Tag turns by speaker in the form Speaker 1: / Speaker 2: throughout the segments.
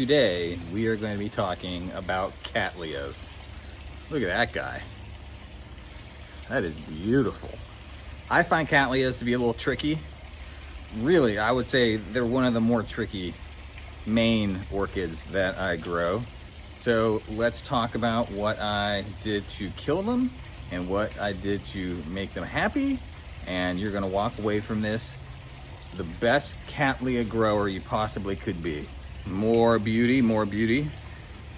Speaker 1: Today, we are going to be talking about Catleyas. Look at that guy. That is beautiful. I find Catleyas to be a little tricky. Really, I would say they're one of the more tricky main orchids that I grow. So let's talk about what I did to kill them and what I did to make them happy. And you're gonna walk away from this the best Catleya grower you possibly could be. More beauty, more beauty.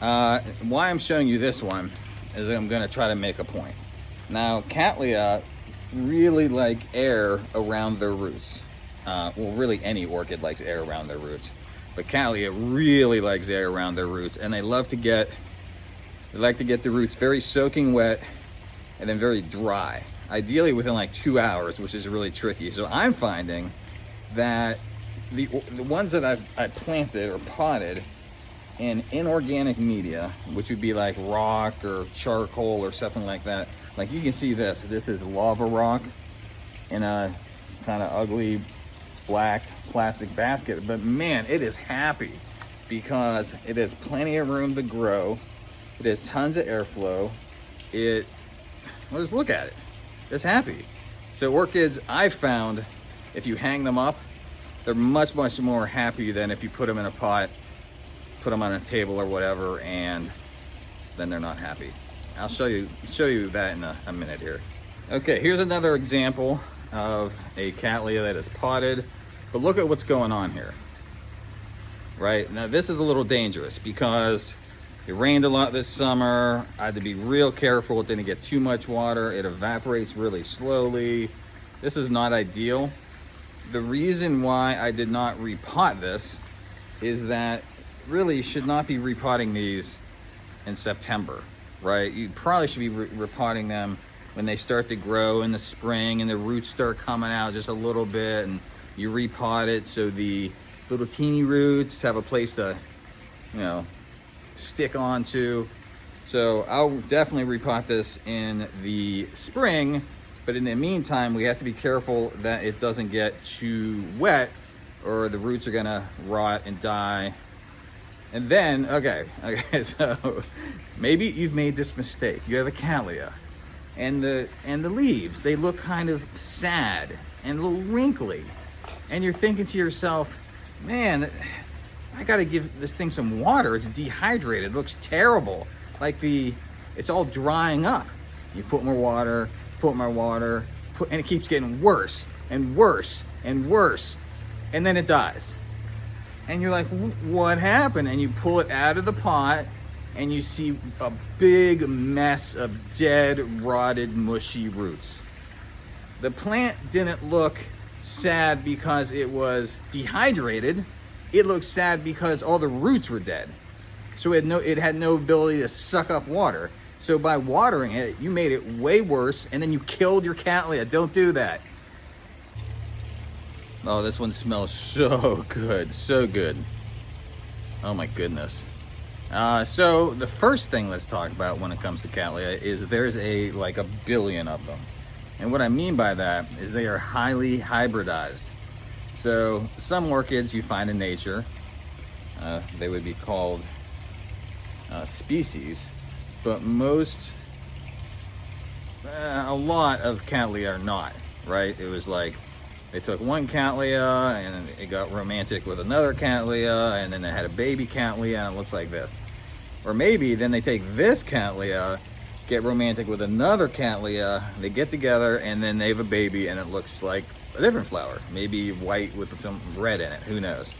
Speaker 1: Why I'm showing you this one is I'm gonna try to make a point. Now, Catleya really like air around their roots. Well, really any orchid likes air around their roots. But Catleya really likes air around their roots, and they like to get the roots very soaking wet and then very dry. Ideally within like 2 hours, which is really tricky. So I'm finding that the ones that I planted or potted in inorganic media, which would be like rock or charcoal or something like that. Like you can see this is lava rock in a kind of ugly black plastic basket, but man, it is happy because it has plenty of room to grow. It has tons of airflow. Let's look at it. It's happy. So orchids, I found, if you hang them up, they're much more happy than if you put them in a pot, put them on a table or whatever, and then they're not happy. I'll show you that in a minute here. Okay, here's another example of a Catleya that is potted, but look at what's going on here. Right, now this is a little dangerous because it rained a lot this summer. I had to be real careful. It didn't get too much water. It evaporates really slowly. This is not ideal. The reason why I did not repot this is that really you should not be repotting these in September, right? You probably should be repotting them when they start to grow in the spring and the roots start coming out just a little bit, and you repot it so the little teeny roots have a place to, stick onto. So I'll definitely repot this in the spring, but in the meantime, we have to be careful that it doesn't get too wet or the roots are gonna rot and die. And then, okay, so maybe you've made this mistake. You have a Catleya, and the leaves, they look kind of sad and a little wrinkly. And you're thinking to yourself, man, I gotta give this thing some water. It's dehydrated, it looks terrible. Like it's all drying up. You put more water, and it keeps getting worse and worse and worse. And then it dies. And you're like, what happened? And you pull it out of the pot and you see a big mess of dead, rotted, mushy roots. The plant didn't look sad because it was dehydrated. It looked sad because all the roots were dead. So it had no ability to suck up water. So by watering it, you made it way worse, and then you killed your Catleya. Don't do that. Oh, this one smells so good, so good. Oh my goodness. So the first thing let's talk about when it comes to Catleya is there's like a billion of them. And what I mean by that is they are highly hybridized. So some orchids you find in nature, they would be called species, but a lot of Catleya are not, right? It was like they took one Catleya and it got romantic with another Catleya, and then they had a baby Catleya and it looks like this. Or maybe then they take this Catleya, get romantic with another Catleya, they get together and then they have a baby and it looks like a different flower, maybe white with some red in it, who knows.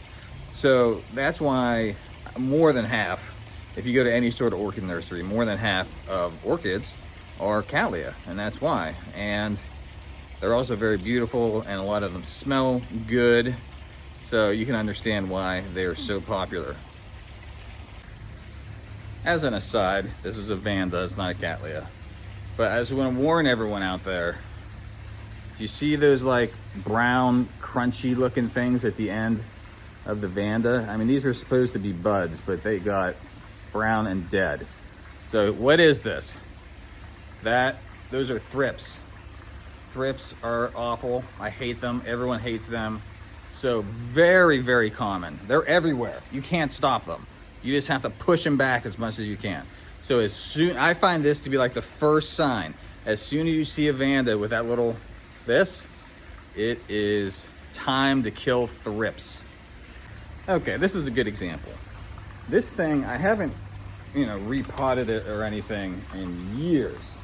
Speaker 1: So that's why more than half, if you go to any sort of orchid nursery, more than half of orchids are Catleya, and that's why. And they're also very beautiful, and a lot of them smell good, so you can understand why they're so popular. As an aside, this is a Vanda, it's not a Catleya. But I just want to warn everyone out there, do you see those like brown, crunchy looking things at the end of the Vanda? I mean, these are supposed to be buds, but they got brown and dead. So what is this? Those are thrips. Thrips are awful. I hate them. Everyone hates them. So very, very common. They're everywhere. You can't stop them. You just have to push them back as much as you can. So as soon, I find this to be like the first sign. As soon as you see a Vanda with that little, it is time to kill thrips. Okay, this is a good example. This thing, I haven't, repotted it or anything in years.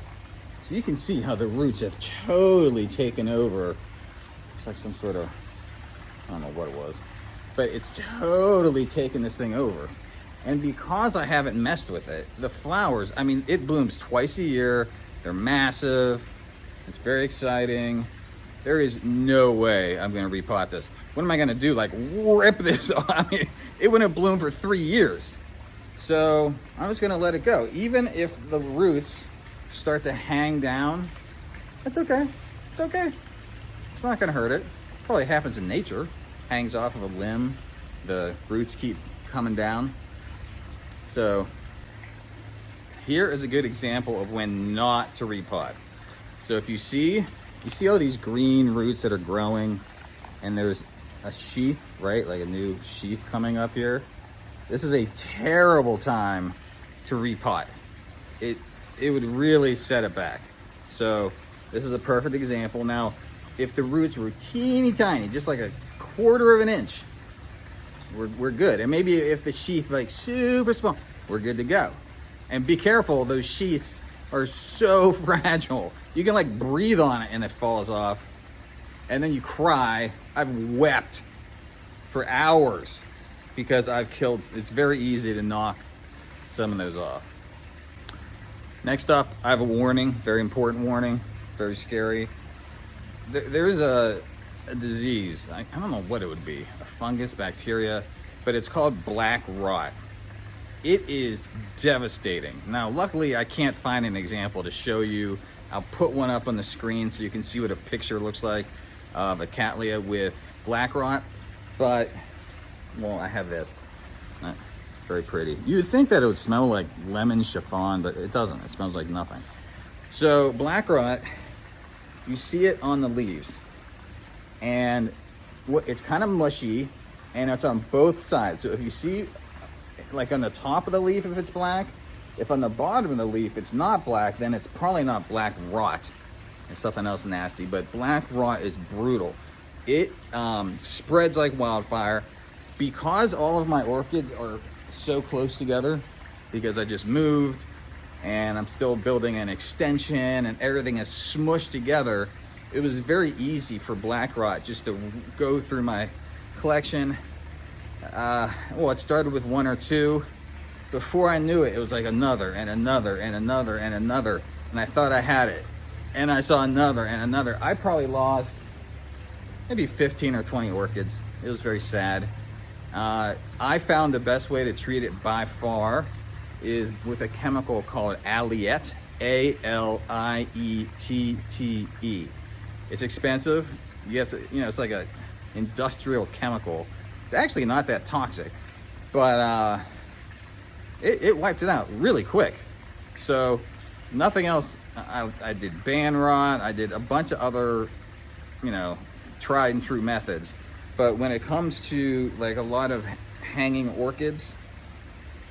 Speaker 1: So you can see how the roots have totally taken over. It's like some sort of, I don't know what it was, but it's totally taken this thing over. And because I haven't messed with it, the flowers, I mean, it blooms twice a year. They're massive. It's very exciting. There is no way I'm gonna repot this. What am I gonna do? Like rip this off? I mean, it wouldn't bloom for 3 years. So I'm just gonna let it go. Even if the roots start to hang down, that's okay. It's okay. It's not gonna hurt it. Probably happens in nature. Hangs off of a limb. The roots keep coming down. So here is a good example of when not to repot. So if you see all these green roots that are growing and there's a sheath, right? Like a new sheath coming up here. This is a terrible time to repot. It would really set it back. So this is a perfect example. Now, if the roots were teeny tiny, just like a 1/4 of an inch, we're good. And maybe if the sheath like super small, we're good to go. And be careful, those sheaths are so fragile. You can like breathe on it and it falls off. And then you cry. I've wept for hours because it's very easy to knock some of those off. Next up, I have a warning, very important warning, very scary. There's a disease, I don't know what it would be, a fungus, bacteria, but it's called black rot. It is devastating. Now, luckily, I can't find an example to show you. I'll put one up on the screen so you can see what a picture looks like of a Catleya with black rot. But, well, I have this. Not very pretty. You would think that it would smell like lemon chiffon, but it doesn't. It smells like nothing. So, black rot, you see it on the leaves. And it's kind of mushy, and it's on both sides. So if you see, like on the top of the leaf, if it's black, if on the bottom of the leaf it's not black, then it's probably not black rot. It's something else nasty, but black rot is brutal. It spreads like wildfire. Because all of my orchids are so close together, because I just moved and I'm still building an extension and everything is smushed together, it was very easy for black rot just to go through my collection. Well, it started with 1 or 2. Before I knew it, it was like another and another and another and another. And I thought I had it. And I saw another and another. I probably lost maybe 15 or 20 orchids. It was very sad. I found the best way to treat it by far is with a chemical called Aliette, A-L-I-E-T-T-E. It's expensive. You have to, it's like a industrial chemical. It's actually not that toxic, but it wiped it out really quick. So nothing else. I did band rot. I did a bunch of other, tried and true methods. But when it comes to like a lot of hanging orchids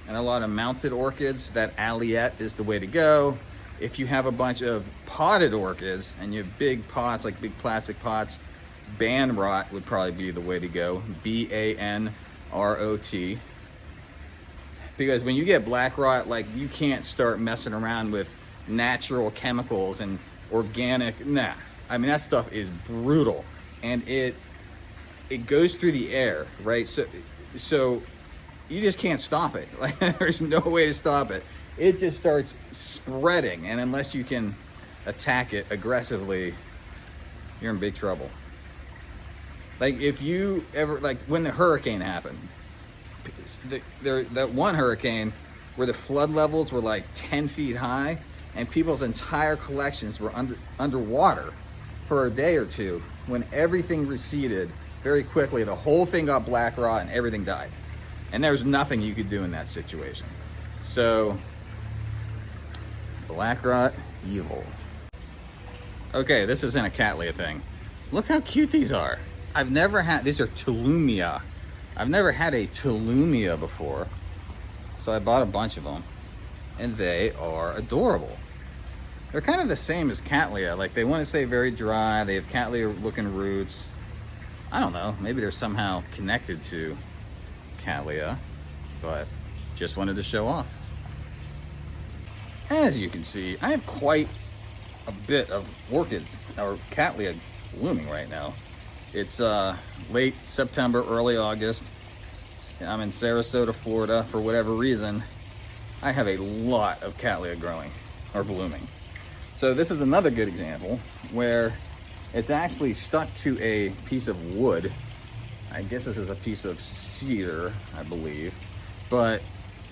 Speaker 1: and a lot of mounted orchids, that Aliette is the way to go. If you have a bunch of potted orchids and you have big pots, like big plastic pots, band rot would probably be the way to go. B-A-N-R-O-T. Because when you get black rot, like you can't start messing around with natural chemicals and organic. Nah, I mean that stuff is brutal, and it goes through the air, right? So you just can't stop it. Like there's no way to stop it. It just starts spreading, and unless you can attack it aggressively, you're in big trouble. Like if you ever, like when the hurricane happened, that one hurricane where the flood levels were like 10 feet high and people's entire collections were underwater for a day or two. When everything receded very quickly, the whole thing got black rot and everything died. And there was nothing you could do in that situation. So black rot, evil. Okay, this isn't a Catleya thing. Look how cute these are. These are Tolumnia. I've never had a Tolumnia before. So I bought a bunch of them, and they are adorable. They're kind of the same as Catleya. Like, they want to stay very dry. They have Catleya looking roots. I don't know, maybe they're somehow connected to Catleya, but just wanted to show off. As you can see, I have quite a bit of orchids, or Catleya, blooming right now. It's late September, early August. I'm in Sarasota, Florida. For whatever reason, I have a lot of Catleya growing, or blooming. So this is another good example where it's actually stuck to a piece of wood. I guess this is a piece of cedar, I believe. But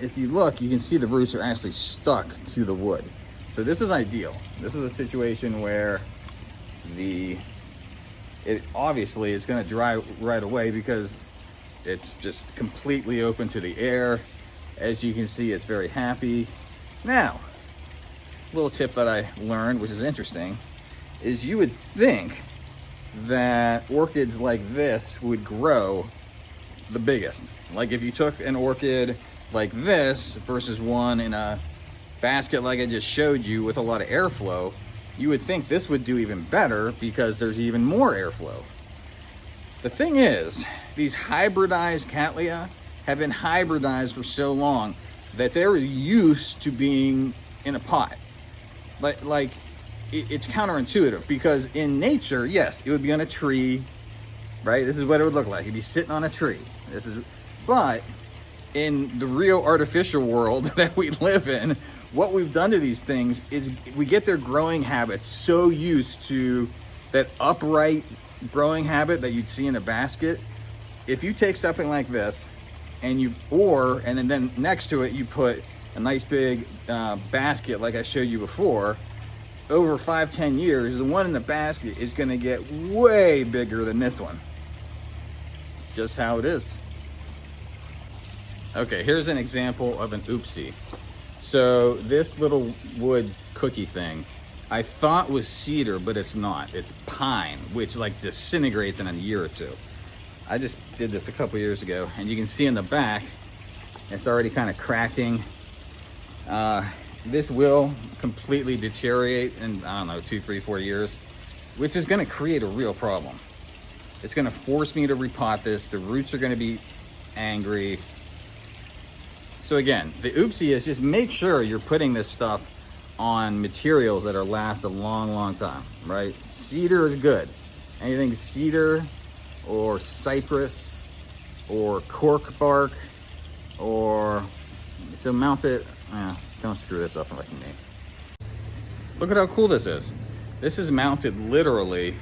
Speaker 1: if you look, you can see the roots are actually stuck to the wood. So this is ideal. This is a situation where obviously it's gonna dry right away because it's just completely open to the air. As you can see, it's very happy. Now, little tip that I learned, which is interesting, is you would think that orchids like this would grow the biggest. Like if you took an orchid like this versus one in a basket like I just showed you with a lot of airflow, you would think this would do even better because there's even more airflow. The thing is, these hybridized Catleya have been hybridized for so long that they're used to being in a pot. Like it's counterintuitive because in nature, yes, it would be on a tree, right? This is what it would look like. It'd be sitting on a tree. But in the real artificial world that we live in, what we've done to these things is we get their growing habits so used to that upright growing habit that you'd see in a basket. If you take something like this and then next to it you put a nice big basket like I showed you before, over 5-10 years, the one in the basket is gonna get way bigger than this one. Just how it is. Okay, here's an example of an oopsie. So this little wood cookie thing, I thought was cedar, but it's not. It's pine, which like disintegrates in a year or two. I just did this a couple years ago, and you can see in the back, it's already kind of cracking. This will completely deteriorate in, I don't know, 2, 3, 4 years, which is gonna create a real problem. It's gonna force me to repot this. The roots are gonna be angry. So again, the oopsie is just make sure you're putting this stuff on materials that are last a long, long time, right? Cedar is good. Anything cedar or cypress or cork bark or, so mount it, don't screw this up like me. Look at how cool this is. This is mounted literally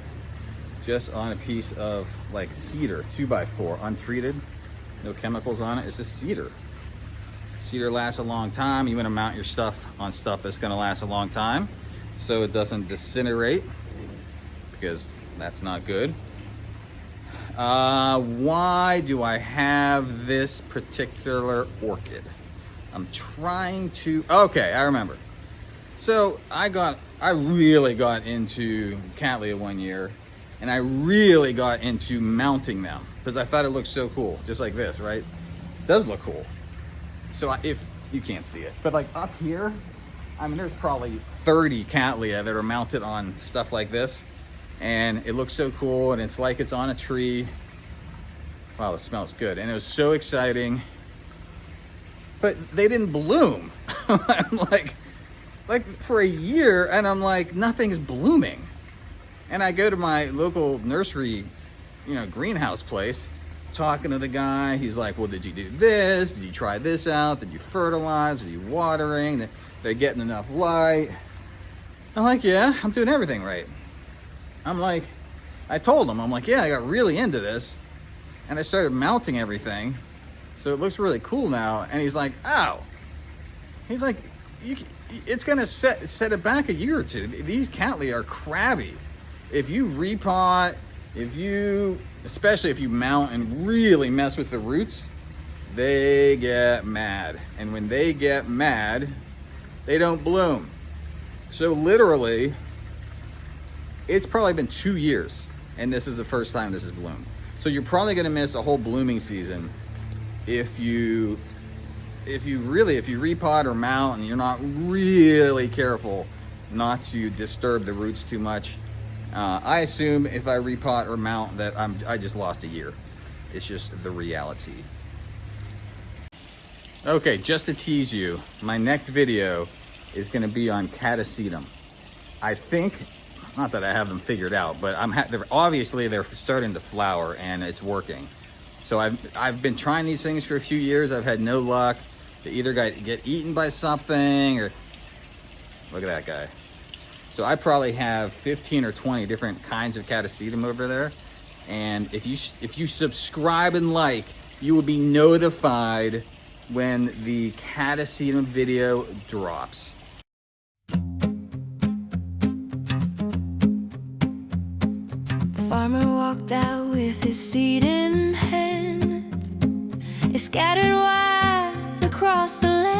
Speaker 1: just on a piece of like cedar, 2x4, untreated, no chemicals on it, it's just cedar. Cedar lasts a long time. You want to mount your stuff on stuff that's going to last a long time so it doesn't disintegrate, because that's not good. Why do I have this particular orchid? I'm trying to, okay, I remember. So I really got into Catleya one year, and I really got into mounting them because I thought it looked so cool, just like this, right? It does look cool. So if you can't see it, but like up here, I mean, there's probably 30 Catleya that are mounted on stuff like this, and it looks so cool, and it's like it's on a tree. Wow, it smells good, and it was so exciting. But they didn't bloom. I'm like for a year, and I'm like, nothing's blooming. And I go to my local nursery, greenhouse place, talking to the guy. He's like, well, did you do this? Did you try this out? Did you fertilize? Are you watering? They're getting enough light? I'm like, yeah, I'm doing everything right. I told him, I'm like, yeah, I got really into this, and I started mounting everything, so it looks really cool now. And he's like, oh, he's like, it's gonna set it back a year or two. These Catleya are crabby. If you repot, especially if you mount and really mess with the roots, they get mad. And when they get mad, they don't bloom. So literally, it's probably been 2 years, and this is the first time this has bloomed. So you're probably gonna miss a whole blooming season if you if you repot or mount and you're not really careful not to disturb the roots too much, I assume if I repot or mount that I just lost a year. It's just the reality. Okay, just to tease you, my next video is going to be on Catasetum. I think, not that I have them figured out, but obviously they're starting to flower and it's working. So I've been trying these things for a few years. I've had no luck. They either get eaten by something or, look at that guy. So I probably have 15 or 20 different kinds of Catasetum over there. And if you subscribe and like, you will be notified when the Catasetum video drops.
Speaker 2: The farmer walked out with his seed in hand. It scattered wide across the land.